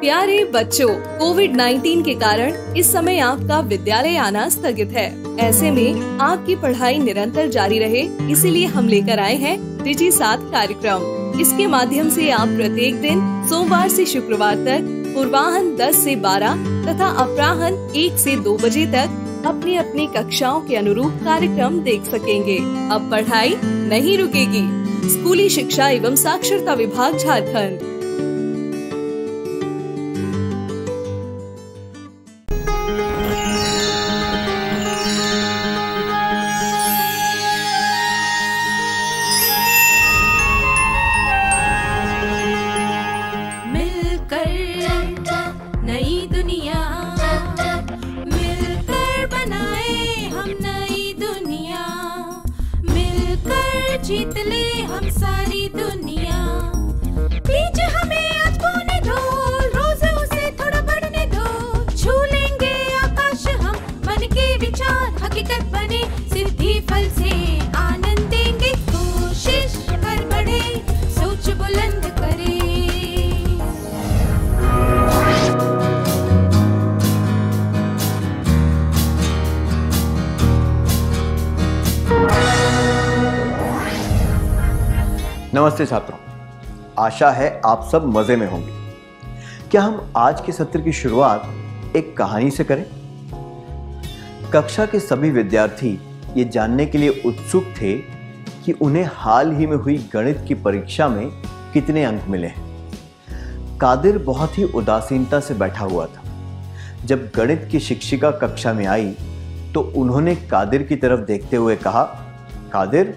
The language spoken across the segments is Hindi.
प्यारे बच्चों, कोविड-19 के कारण इस समय आपका विद्यालय आना स्थगित है। ऐसे में आपकी पढ़ाई निरंतर जारी रहे, इसीलिए हम लेकर आए हैं डिजी साथ कार्यक्रम। इसके माध्यम से आप प्रत्येक दिन सोमवार से शुक्रवार तक पूर्वाह्न 10 से 12 तथा अपराह्न 1 से 2 बजे तक अपनी अपनी कक्षाओं के अनुरूप कार्यक्रम देख सकेंगे। अब पढ़ाई नहीं रुकेगी। स्कूली शिक्षा एवं साक्षरता विभाग झारखंड। जीत ले हम सारी दुनिया। बीच हमें आज बोने दो, रोज उसे थोड़ा बढ़ने दो। छू लेंगे आकाश हम, मन के विचार हकीकत बने। सिद्धि फल से आनंद देंगे, कोशिश कर बढ़े, सोच बुलंद करे। नमस्ते छात्रों, आशा है आप सब मजे में होंगे। क्या हम आज के सत्र की शुरुआत एक कहानी से करें? कक्षा के सभी विद्यार्थी ये जानने के लिए उत्सुक थे कि उन्हें हाल ही में हुई गणित की परीक्षा में कितने अंक मिले हैं। कादिर बहुत ही उदासीनता से बैठा हुआ था। जब गणित की शिक्षिका कक्षा में आई तो उन्होंने कादिर की तरफ देखते हुए कहा, कादिर,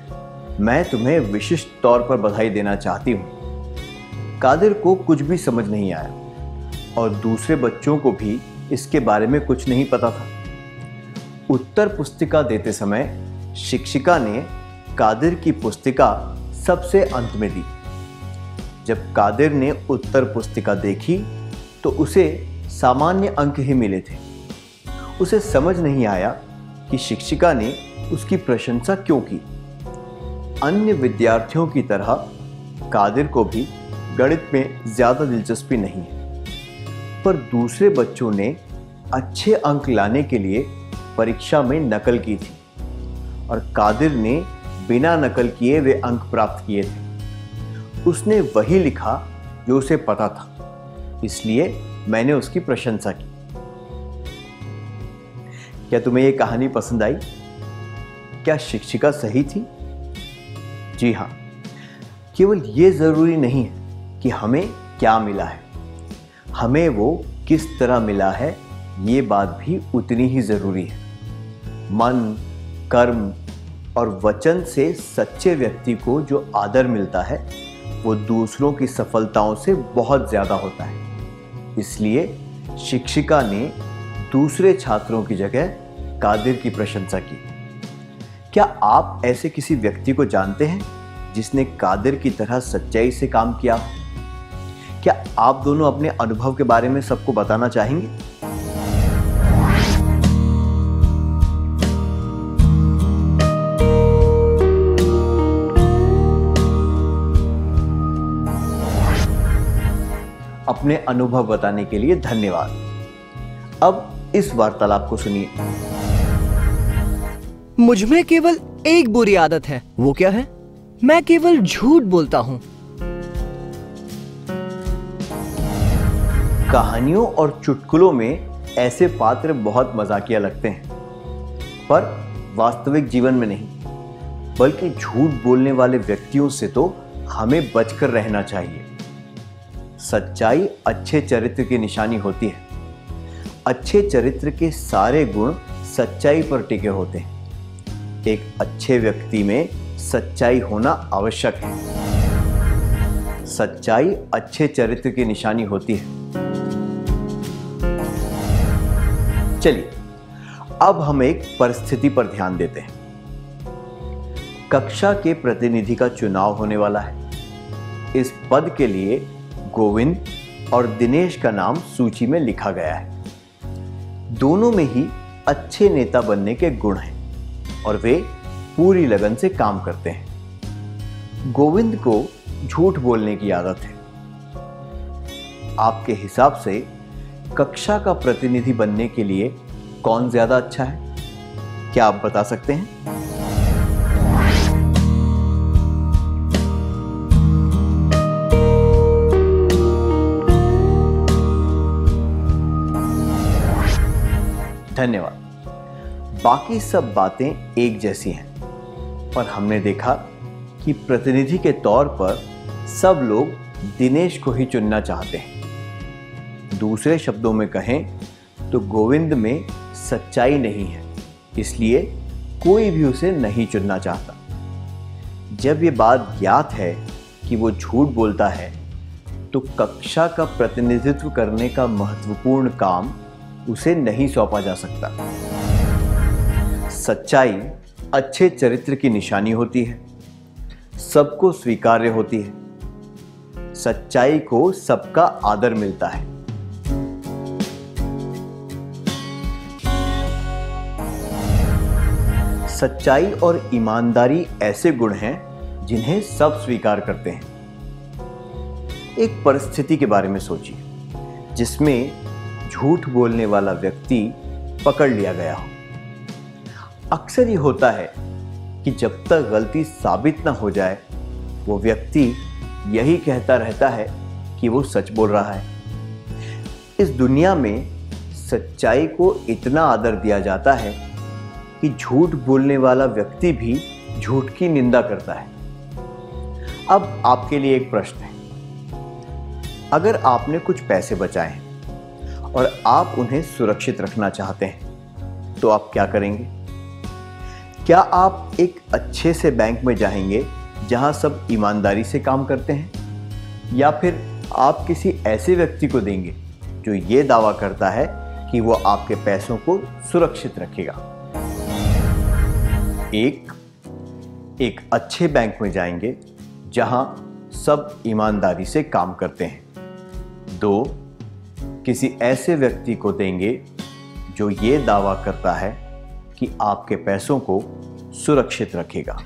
मैं तुम्हें विशिष्ट तौर पर बधाई देना चाहती हूं। कादिर को कुछ भी समझ नहीं आया और दूसरे बच्चों को भी इसके बारे में कुछ नहीं पता था। उत्तर पुस्तिका देते समय शिक्षिका ने कादिर की पुस्तिका सबसे अंत में दी। जब कादिर ने उत्तर पुस्तिका देखी तो उसे सामान्य अंक ही मिले थे। उसे समझ नहीं आया कि शिक्षिका ने उसकी प्रशंसा क्यों की। अन्य विद्यार्थियों की तरह कादिर को भी गणित में ज्यादा दिलचस्पी नहीं है, पर दूसरे बच्चों ने अच्छे अंक लाने के लिए परीक्षा में नकल की थी और कादिर ने बिना नकल किए वे अंक प्राप्त किए थे। उसने वही लिखा जो उसे पता था, इसलिए मैंने उसकी प्रशंसा की। क्या तुम्हें यह कहानी पसंद आई? क्या शिक्षिका सही थी? जी हाँ, केवल ये जरूरी नहीं है कि हमें क्या मिला है, हमें वो किस तरह मिला है ये बात भी उतनी ही जरूरी है। मन, कर्म और वचन से सच्चे व्यक्ति को जो आदर मिलता है वो दूसरों की सफलताओं से बहुत ज्यादा होता है। इसलिए शिक्षिका ने दूसरे छात्रों की जगह कादिर की प्रशंसा की। क्या आप ऐसे किसी व्यक्ति को जानते हैं जिसने कादिर की तरह सच्चाई से काम किया? क्या आप दोनों अपने अनुभव के बारे में सबको बताना चाहेंगे? अपने अनुभव बताने के लिए धन्यवाद। अब इस वार्तालाप को सुनिए। मुझमें केवल एक बुरी आदत है। वो क्या है? मैं केवल झूठ बोलता हूं। कहानियों और चुटकुलों में ऐसे पात्र बहुत मजाकिया लगते हैं, पर वास्तविक जीवन में नहीं, बल्कि झूठ बोलने वाले व्यक्तियों से तो हमें बचकर रहना चाहिए। सच्चाई अच्छे चरित्र की निशानी होती है। अच्छे चरित्र के सारे गुण सच्चाई पर टिके होते हैं। एक अच्छे व्यक्ति में सच्चाई होना आवश्यक है। सच्चाई अच्छे चरित्र की निशानी होती है। चलिए, अब हम एक परिस्थिति पर ध्यान देते हैं। कक्षा के प्रतिनिधि का चुनाव होने वाला है। इस पद के लिए गोविंद और दिनेश का नाम सूची में लिखा गया है। दोनों में ही अच्छे नेता बनने के गुण हैं और वे पूरी लगन से काम करते हैं। गोविंद को झूठ बोलने की आदत है आपके हिसाब से कक्षा का प्रतिनिधि बनने के लिए कौन ज्यादा अच्छा है? क्या आप बता सकते हैं? धन्यवाद। बाकी सब बातें एक जैसी हैं, पर हमने देखा कि प्रतिनिधि के तौर पर सब लोग दिनेश को ही चुनना चाहते हैं। दूसरे शब्दों में कहें तो गोविंद में सच्चाई नहीं है, इसलिए कोई भी उसे नहीं चुनना चाहता। जब ये बात ज्ञात है कि वो झूठ बोलता है, तो कक्षा का प्रतिनिधित्व करने का महत्वपूर्ण काम उसे नहीं सौंपा जा सकता। सच्चाई अच्छे चरित्र की निशानी होती है, सबको स्वीकार्य होती है, सच्चाई को सबका आदर मिलता है। सच्चाई और ईमानदारी ऐसे गुण हैं जिन्हें सब स्वीकार करते हैं। एक परिस्थिति के बारे में सोचिए जिसमें झूठ बोलने वाला व्यक्ति पकड़ लिया गया हो। अक्सर ये होता है कि जब तक गलती साबित ना हो जाए, वो व्यक्ति यही कहता रहता है कि वो सच बोल रहा है। इस दुनिया में सच्चाई को इतना आदर दिया जाता है कि झूठ बोलने वाला व्यक्ति भी झूठ की निंदा करता है। अब आपके लिए एक प्रश्न है। अगर आपने कुछ पैसे बचाए हैं और आप उन्हें सुरक्षित रखना चाहते हैं, तो आप क्या करेंगे? क्या आप एक अच्छे से बैंक में जाएंगे जहां सब ईमानदारी से काम करते हैं, या फिर आप किसी ऐसे व्यक्ति को देंगे जो ये दावा करता है कि वो आपके पैसों को सुरक्षित रखेगा? एक अच्छे बैंक में जाएंगे जहां सब ईमानदारी से काम करते हैं। 2, किसी ऐसे व्यक्ति को देंगे जो ये दावा करता है कि आपके पैसों को सुरक्षित रखेगा।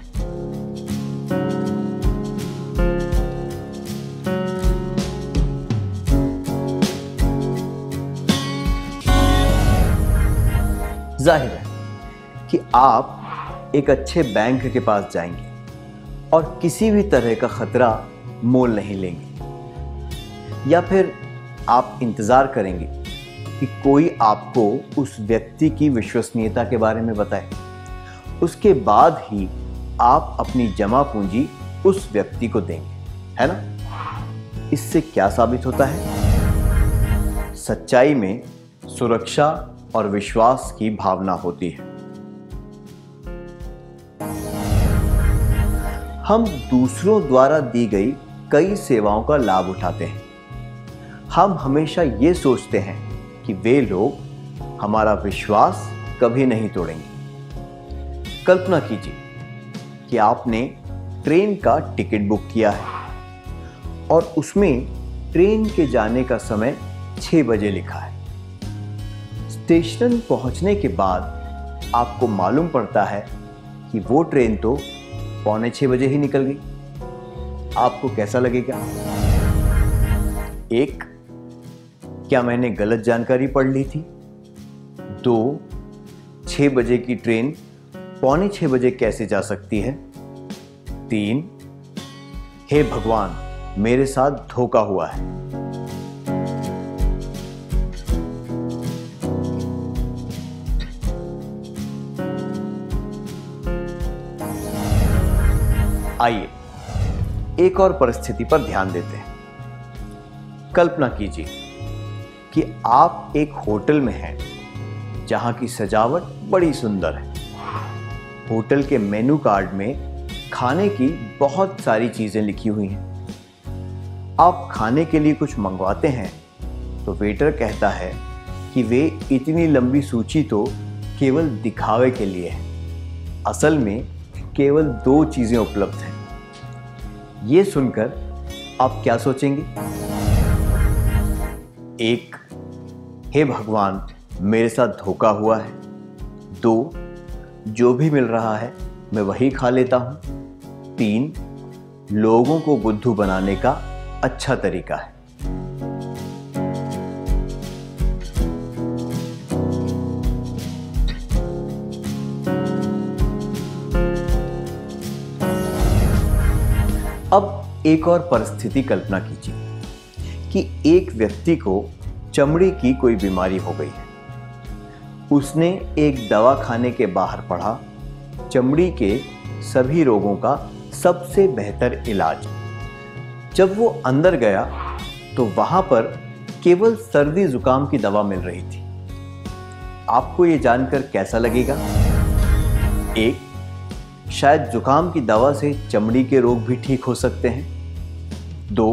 जाहिर है कि आप एक अच्छे बैंक के पास जाएंगे और किसी भी तरह का खतरा मोल नहीं लेंगे, या फिर आप इंतजार करेंगे कि कोई आपको उस व्यक्ति की विश्वसनीयता के बारे में बताए। उसके बाद ही आप अपनी जमा पूंजी उस व्यक्ति को देंगे, है ना? इससे क्या साबित होता है? सच्चाई में सुरक्षा और विश्वास की भावना होती है। हम दूसरों द्वारा दी गई कई सेवाओं का लाभ उठाते हैं। हम हमेशा ये सोचते हैं कि वे लोग हमारा विश्वास कभी नहीं तोड़ेंगे। कल्पना कीजिए कि आपने ट्रेन का टिकट बुक किया है और उसमें ट्रेन के जाने का समय 6 बजे लिखा है। स्टेशन पहुंचने के बाद आपको मालूम पड़ता है कि वो ट्रेन तो 5:45 बजे ही निकल गई। आपको कैसा लगेगा? 1, क्या मैंने गलत जानकारी पढ़ ली थी? 2, 6 बजे की ट्रेन 5:45 बजे कैसे जा सकती है? 3, हे भगवान, मेरे साथ धोखा हुआ है। आइए एक और परिस्थिति पर ध्यान देते हैं। कल्पना कीजिए कि आप एक होटल में हैं जहां की सजावट बड़ी सुंदर है। होटल के मेनू कार्ड में खाने की बहुत सारी चीजें लिखी हुई हैं। आप खाने के लिए कुछ मंगवाते हैं तो वेटर कहता है कि वे इतनी लंबी सूची तो केवल दिखावे के लिए है। असल में केवल 2 चीजें उपलब्ध हैं। ये सुनकर आप क्या सोचेंगे? 1, हे भगवान, मेरे साथ धोखा हुआ है। 2, जो भी मिल रहा है मैं वही खा लेता हूं। 3, लोगों को बुद्धू बनाने का अच्छा तरीका है। अब एक और परिस्थिति कल्पना कीजिए कि एक व्यक्ति को चमड़ी की कोई बीमारी हो गई है। उसने एक दवा खाने के बाहर पढ़ा चमड़ी के सभी रोगों का सबसे बेहतर इलाज। जब वो अंदर गया तो वहां पर केवल सर्दी जुकाम की दवा मिल रही थी। आपको ये जानकर कैसा लगेगा? एक, शायद जुकाम की दवा से चमड़ी के रोग भी ठीक हो सकते हैं। 2,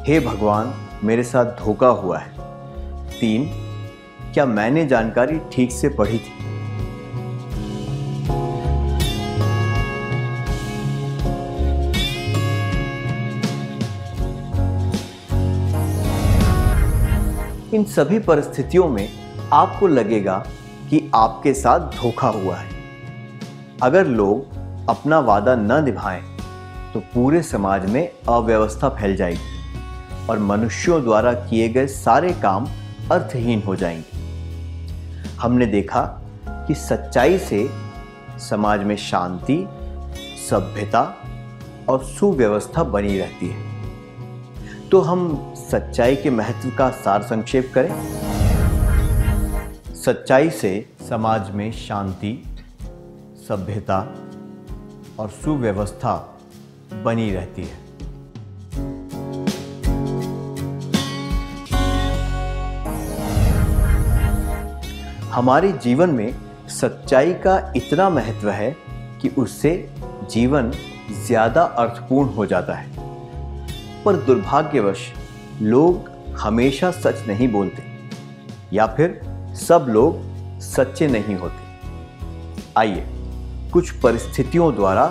हे भगवान मेरे साथ धोखा हुआ है। 3, क्या मैंने जानकारी ठीक से पढ़ी थी? इन सभी परिस्थितियों में आपको लगेगा कि आपके साथ धोखा हुआ है। अगर लोग अपना वादा न निभाएं तो पूरे समाज में अव्यवस्था फैल जाएगी और मनुष्यों द्वारा किए गए सारे काम अर्थहीन हो जाएंगे। हमने देखा कि सच्चाई से समाज में शांति, सभ्यता और सुव्यवस्था बनी रहती है। तो हम सच्चाई के महत्व का सार संक्षेप करें। सच्चाई से समाज में शांति, सभ्यता और सुव्यवस्था बनी रहती है। हमारे जीवन में सच्चाई का इतना महत्व है कि उससे जीवन ज्यादा अर्थपूर्ण हो जाता है। पर दुर्भाग्यवश लोग हमेशा सच नहीं बोलते या फिर सब लोग सच्चे नहीं होते। आइए कुछ परिस्थितियों द्वारा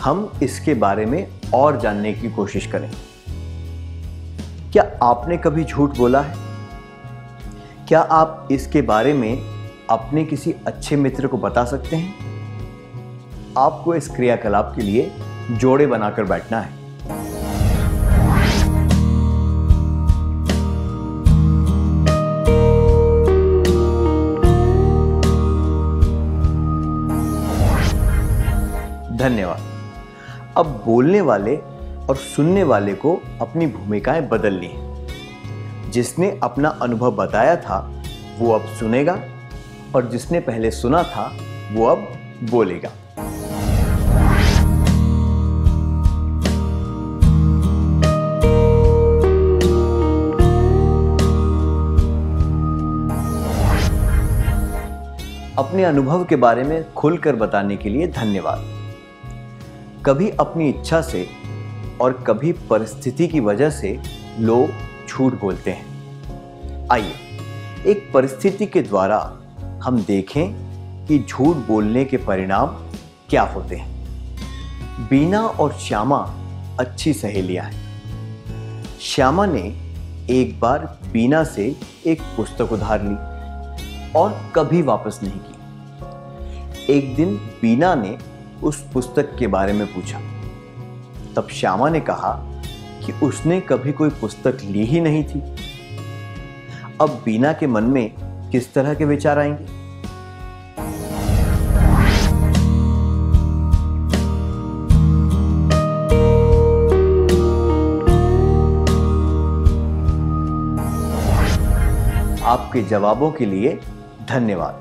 हम इसके बारे में और जानने की कोशिश करें। क्या आपने कभी झूठ बोला है? क्या आप इसके बारे में अपने किसी अच्छे मित्र को बता सकते हैं? आपको इस क्रियाकलाप के लिए जोड़े बनाकर बैठना है। धन्यवाद। अब बोलने वाले और सुनने वाले को अपनी भूमिकाएं बदलनी है। जिसने अपना अनुभव बताया था वो अब सुनेगा और जिसने पहले सुना था वो अब बोलेगा। अपने अनुभव के बारे में खुलकर बताने के लिए धन्यवाद। कभी अपनी इच्छा से और कभी परिस्थिति की वजह से लोग झूठ बोलते हैं। आइए एक परिस्थिति के द्वारा हम देखें कि झूठ बोलने के परिणाम क्या होते हैं। बीना और श्यामा अच्छी सहेलियां हैं। श्यामा ने एक बार बीना से एक पुस्तक उधार ली और कभी वापस नहीं की। एक दिन बीना ने उस पुस्तक के बारे में पूछा। तब श्यामा ने कहा कि उसने कभी कोई पुस्तक ली ही नहीं थी। अब बीना के मन में किस तरह के विचार आएंगे? आपके जवाबों के लिए धन्यवाद।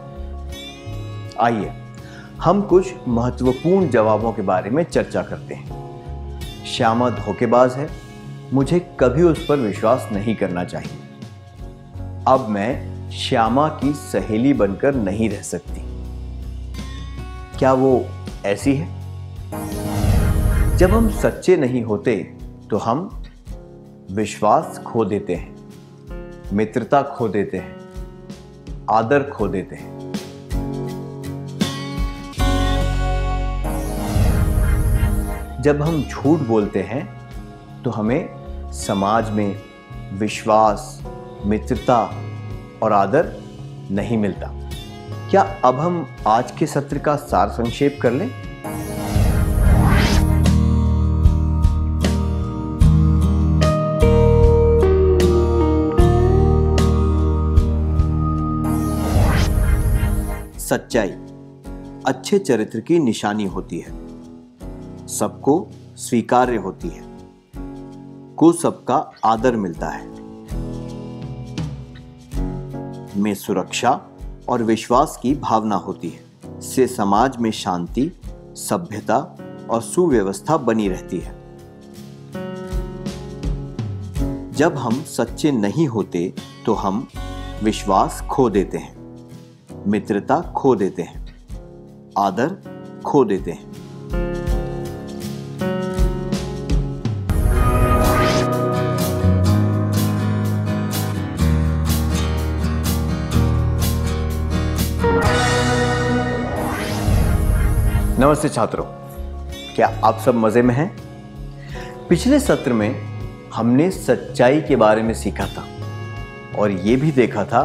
आइए हम कुछ महत्वपूर्ण जवाबों के बारे में चर्चा करते हैं। श्यामा धोखेबाज है, मुझे कभी उस पर विश्वास नहीं करना चाहिए। अब मैं श्यामा की सहेली बनकर नहीं रह सकती। क्या वो ऐसी है? जब हम सच्चे नहीं होते तो हम विश्वास खो देते हैं, मित्रता खो देते हैं, आदर खो देते हैं। जब हम झूठ बोलते हैं तो हमें समाज में विश्वास, मित्रता और आदर नहीं मिलता। क्या अब हम आज के सत्र का सार संक्षेप कर लें? सच्चाई अच्छे चरित्र की निशानी होती है। सबको स्वीकार्य होती है, को सबका आदर मिलता है, में सुरक्षा और विश्वास की भावना होती है, से समाज में शांति, सभ्यता और सुव्यवस्था बनी रहती है। जब हम सच्चे नहीं होते तो हम विश्वास खो देते हैं, मित्रता खो देते हैं, आदर खो देते हैं। नमस्ते छात्रों, क्या आप सब मजे में हैं? पिछले सत्र में हमने सच्चाई के बारे में सीखा था और ये भी देखा था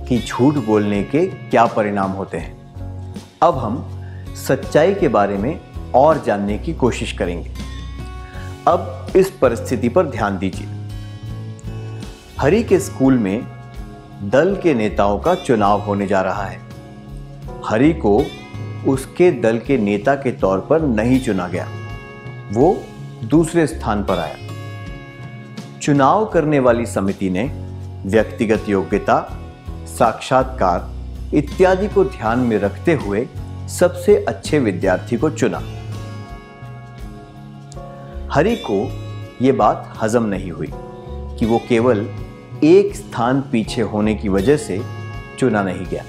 कि झूठ बोलने के क्या परिणाम होते हैं। अब हम सच्चाई के बारे में और जानने की कोशिश करेंगे। अब इस परिस्थिति पर ध्यान दीजिए। हरि के स्कूल में दल के नेताओं का चुनाव होने जा रहा है। हरि को उसके दल के नेता के तौर पर नहीं चुना गया, वो दूसरे स्थान पर आया। चुनाव करने वाली समिति ने व्यक्तिगत योग्यता, साक्षात्कार इत्यादि को ध्यान में रखते हुए सबसे अच्छे विद्यार्थी को चुना। हरि को यह बात हजम नहीं हुई कि वो केवल एक स्थान पीछे होने की वजह से चुना नहीं गया।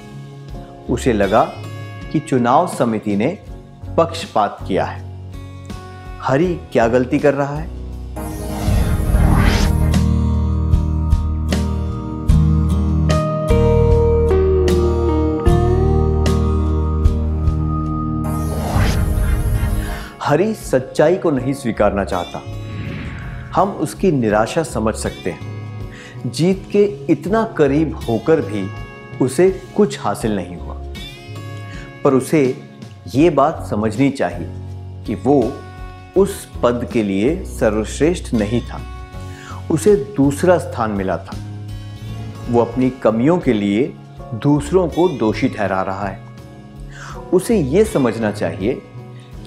उसे लगा कि चुनाव समिति ने पक्षपात किया है। हरि क्या गलती कर रहा है? हरि सच्चाई को नहीं स्वीकारना चाहता। हम उसकी निराशा समझ सकते हैं। जीत के इतना करीब होकर भी उसे कुछ हासिल नहीं हुआ। पर उसे ये बात समझनी चाहिए कि वो उस पद के लिए सर्वश्रेष्ठ नहीं था। उसे दूसरा स्थान मिला था। वो अपनी कमियों के लिए दूसरों को दोषी ठहरा रहा है। उसे ये समझना चाहिए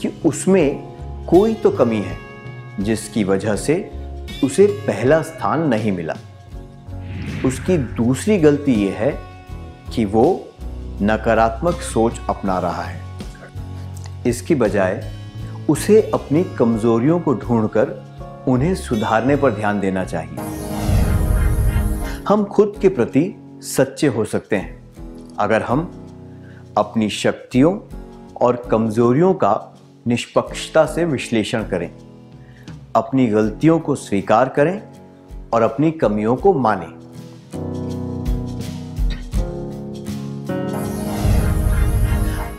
कि उसमें कोई तो कमी है जिसकी वजह से उसे पहला स्थान नहीं मिला। उसकी दूसरी गलती यह है कि वो नकारात्मक सोच अपना रहा है। इसकी बजाय उसे अपनी कमजोरियों को ढूंढकर उन्हें सुधारने पर ध्यान देना चाहिए। हम खुद के प्रति सच्चे हो सकते हैं अगर हम अपनी शक्तियों और कमजोरियों का निष्पक्षता से विश्लेषण करें, अपनी गलतियों को स्वीकार करें और अपनी कमियों को मानें।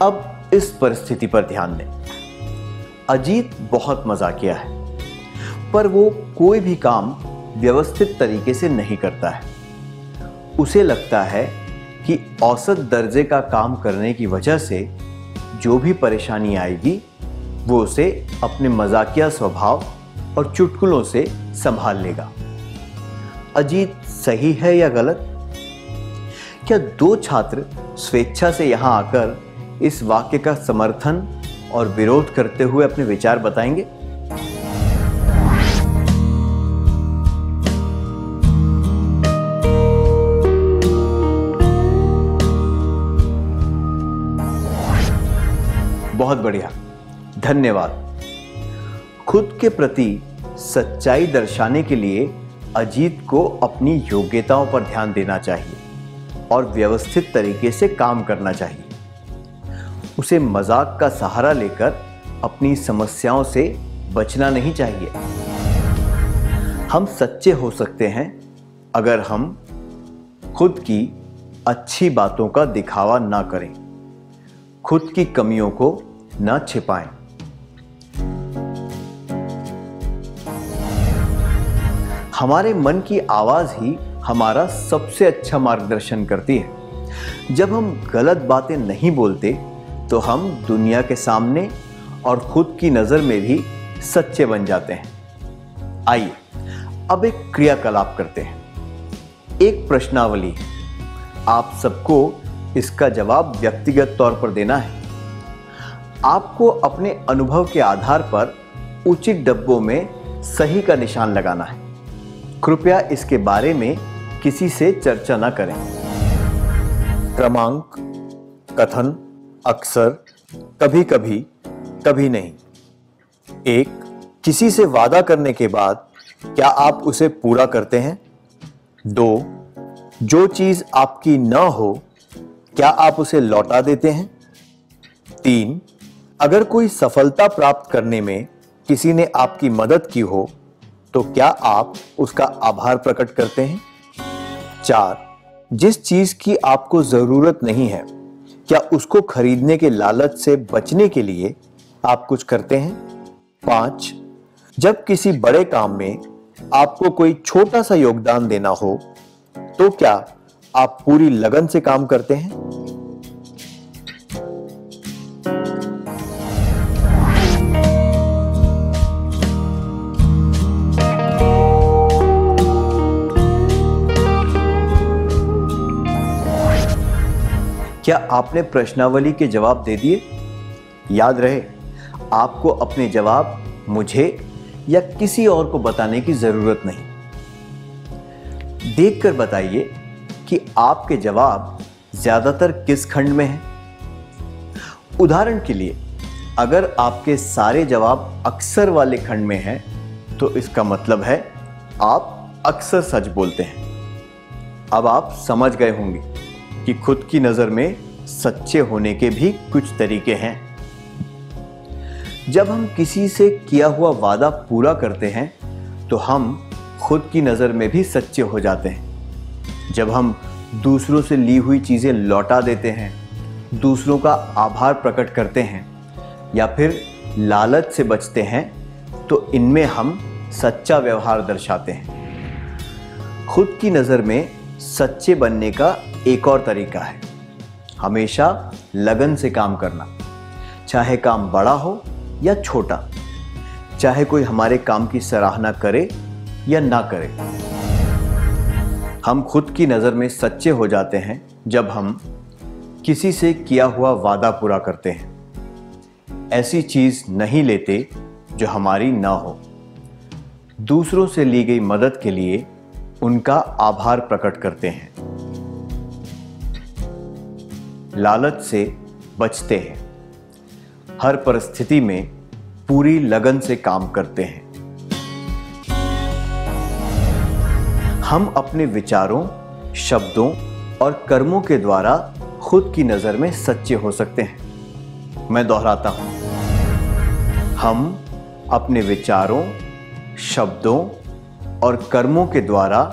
अब इस परिस्थिति पर ध्यान दें। अजीत बहुत मजाकिया है, पर वो कोई भी काम व्यवस्थित तरीके से नहीं करता है। उसे लगता है कि औसत दर्जे का काम करने की वजह से जो भी परेशानी आएगी वो उसे अपने मजाकिया स्वभाव और चुटकुलों से संभाल लेगा। अजीत सही है या गलत? क्या दो छात्र स्वेच्छा से यहां आकर इस वाक्य का समर्थन और विरोध करते हुए अपने विचार बताएंगे? बहुत बढ़िया, धन्यवाद। खुद के प्रति सच्चाई दर्शाने के लिए अजीत को अपनी योग्यताओं पर ध्यान देना चाहिए और व्यवस्थित तरीके से काम करना चाहिए। उसे मजाक का सहारा लेकर अपनी समस्याओं से बचना नहीं चाहिए। हम सच्चे हो सकते हैं अगर हम खुद की अच्छी बातों का दिखावा ना करें, खुद की कमियों को ना छिपाएं। हमारे मन की आवाज ही हमारा सबसे अच्छा मार्गदर्शन करती है। जब हम गलत बातें नहीं बोलते तो हम दुनिया के सामने और खुद की नजर में भी सच्चे बन जाते हैं। आइए अब एक क्रियाकलाप करते हैं। एक प्रश्नावली है, आप सबको इसका जवाब व्यक्तिगत तौर पर देना है। आपको अपने अनुभव के आधार पर उचित डब्बों में सही का निशान लगाना है। कृपया इसके बारे में किसी से चर्चा न करें। क्रमांक, कथन, अक्सर, कभी कभी, कभी नहीं। 1. किसी से वादा करने के बाद क्या आप उसे पूरा करते हैं? 2. जो चीज आपकी न हो क्या आप उसे लौटा देते हैं? 3. अगर कोई सफलता प्राप्त करने में किसी ने आपकी मदद की हो तो क्या आप उसका आभार प्रकट करते हैं? 4. जिस चीज की आपको जरूरत नहीं है क्या उसको खरीदने के लालच से बचने के लिए आप कुछ करते हैं? 5. जब किसी बड़े काम में आपको कोई छोटा सा योगदान देना हो तो क्या आप पूरी लगन से काम करते हैं? क्या आपने प्रश्नावली के जवाब दे दिए? याद रहे, आपको अपने जवाब मुझे या किसी और को बताने की जरूरत नहीं। देखकर बताइए कि आपके जवाब ज्यादातर किस खंड में हैं। उदाहरण के लिए, अगर आपके सारे जवाब अक्सर वाले खंड में हैं, तो इसका मतलब है आप अक्सर सच बोलते हैं। अब आप समझ गए होंगे कि खुद की नजर में सच्चे होने के भी कुछ तरीके हैं। जब हम किसी से किया हुआ वादा पूरा करते हैं तो हम खुद की नजर में भी सच्चे हो जाते हैं। जब हम दूसरों से ली हुई चीजें लौटा देते हैं, दूसरों का आभार प्रकट करते हैं या फिर लालच से बचते हैं तो इनमें हम सच्चा व्यवहार दर्शाते हैं। खुद की नजर में सच्चे बनने का एक और तरीका है हमेशा लगन से काम करना, चाहे काम बड़ा हो या छोटा, चाहे कोई हमारे काम की सराहना करे या ना करे। हम खुद की नजर में सच्चे हो जाते हैं जब हम किसी से किया हुआ वादा पूरा करते हैं, ऐसी चीज नहीं लेते जो हमारी ना हो, दूसरों से ली गई मदद के लिए उनका आभार प्रकट करते हैं, लालच से बचते हैं, हर परिस्थिति में पूरी लगन से काम करते हैं। हम अपने विचारों, शब्दों और कर्मों के द्वारा खुद की नजर में सच्चे हो सकते हैं। मैं दोहराता हूं, हम अपने विचारों, शब्दों और कर्मों के द्वारा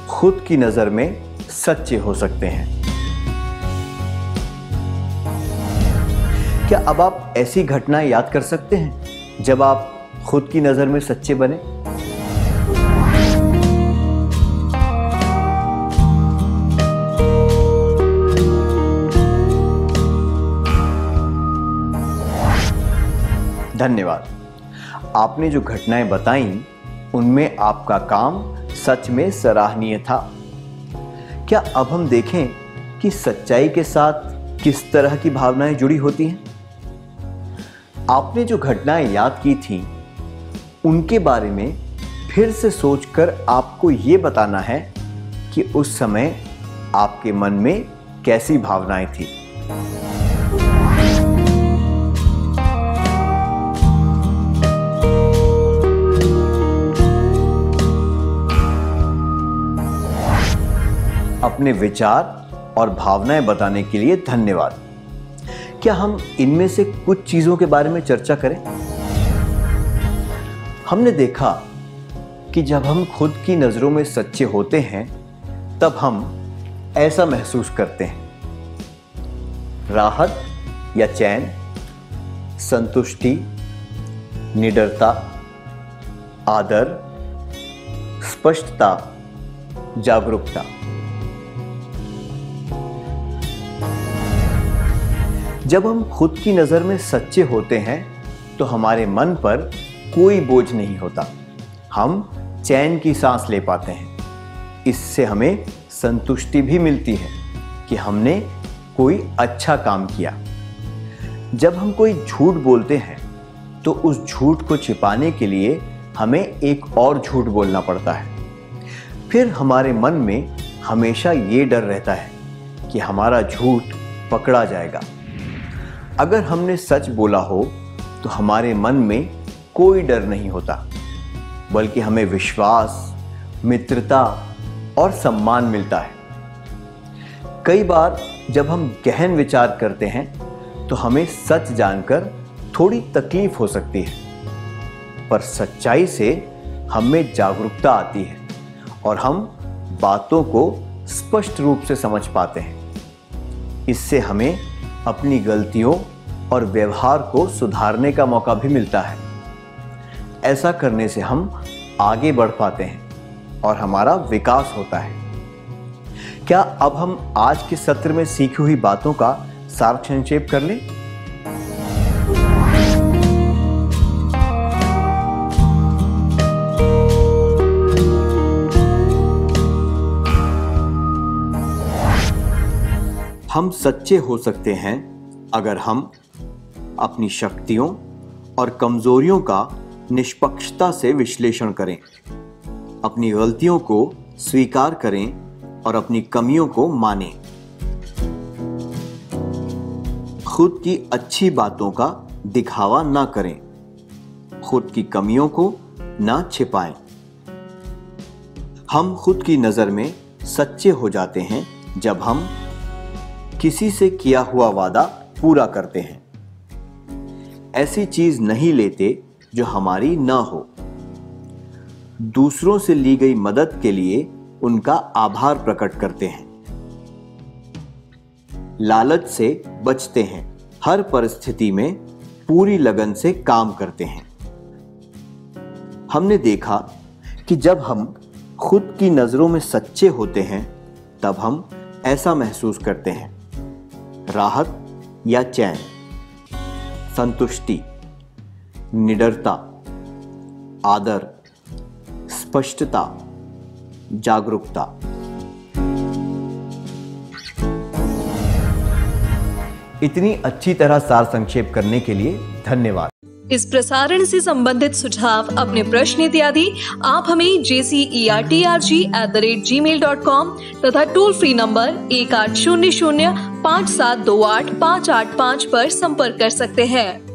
खुद की नजर में सच्चे हो सकते हैं। क्या अब आप ऐसी घटनाएं याद कर सकते हैं जब आप खुद की नजर में सच्चे बने? धन्यवाद। आपने जो घटनाएं बताईं उनमें आपका काम सच में सराहनीय था। क्या अब हम देखें कि सच्चाई के साथ किस तरह की भावनाएं जुड़ी होती हैं? आपने जो घटनाएं याद की थीं, उनके बारे में फिर से सोचकर आपको ये बताना है कि उस समय आपके मन में कैसी भावनाएं थी। अपने विचार और भावनाएं बताने के लिए धन्यवाद। क्या हम इनमें से कुछ चीजों के बारे में चर्चा करें? हमने देखा कि जब हम खुद की नजरों में सच्चे होते हैं तब हम ऐसा महसूस करते हैं, राहत या चैन, संतुष्टि, निडरता, आदर, स्पष्टता, जागरूकता। जब हम खुद की नजर में सच्चे होते हैं तो हमारे मन पर कोई बोझ नहीं होता, हम चैन की सांस ले पाते हैं। इससे हमें संतुष्टि भी मिलती है कि हमने कोई अच्छा काम किया। जब हम कोई झूठ बोलते हैं तो उस झूठ को छिपाने के लिए हमें एक और झूठ बोलना पड़ता है। फिर हमारे मन में हमेशा ये डर रहता है कि हमारा झूठ पकड़ा जाएगा। अगर हमने सच बोला हो तो हमारे मन में कोई डर नहीं होता, बल्कि हमें विश्वास, मित्रता और सम्मान मिलता है। कई बार जब हम गहन विचार करते हैं तो हमें सच जानकर थोड़ी तकलीफ हो सकती है, पर सच्चाई से हमें जागरूकता आती है और हम बातों को स्पष्ट रूप से समझ पाते हैं। इससे हमें अपनी गलतियों और व्यवहार को सुधारने का मौका भी मिलता है। ऐसा करने से हम आगे बढ़ पाते हैं और हमारा विकास होता है। क्या अब हम आज के सत्र में सीखी हुई बातों का सार संक्षेप कर लें? हम सच्चे हो सकते हैं अगर हम अपनी शक्तियों और कमजोरियों का निष्पक्षता से विश्लेषण करें, अपनी गलतियों को स्वीकार करें और अपनी कमियों को मानें। खुद की अच्छी बातों का दिखावा ना करें, खुद की कमियों को ना छिपाएं। हम खुद की नजर में सच्चे हो जाते हैं जब हम किसी से किया हुआ वादा पूरा करते हैं, ऐसी चीज नहीं लेते जो हमारी ना हो, दूसरों से ली गई मदद के लिए उनका आभार प्रकट करते हैं, लालच से बचते हैं, हर परिस्थिति में पूरी लगन से काम करते हैं। हमने देखा कि जब हम खुद की नजरों में सच्चे होते हैं तब हम ऐसा महसूस करते हैं: राहत या चैन, संतुष्टि, निडरता, आदर, स्पष्टता, जागरूकता। इतनी अच्छी तरह सार संक्षेप करने के लिए धन्यवाद। इस प्रसारण से संबंधित सुझाव, अपने प्रश्न इत्यादि आप हमें jcerg@gmail.com तथा टोल फ्री नंबर 1800 5728 585 पर संपर्क कर सकते हैं।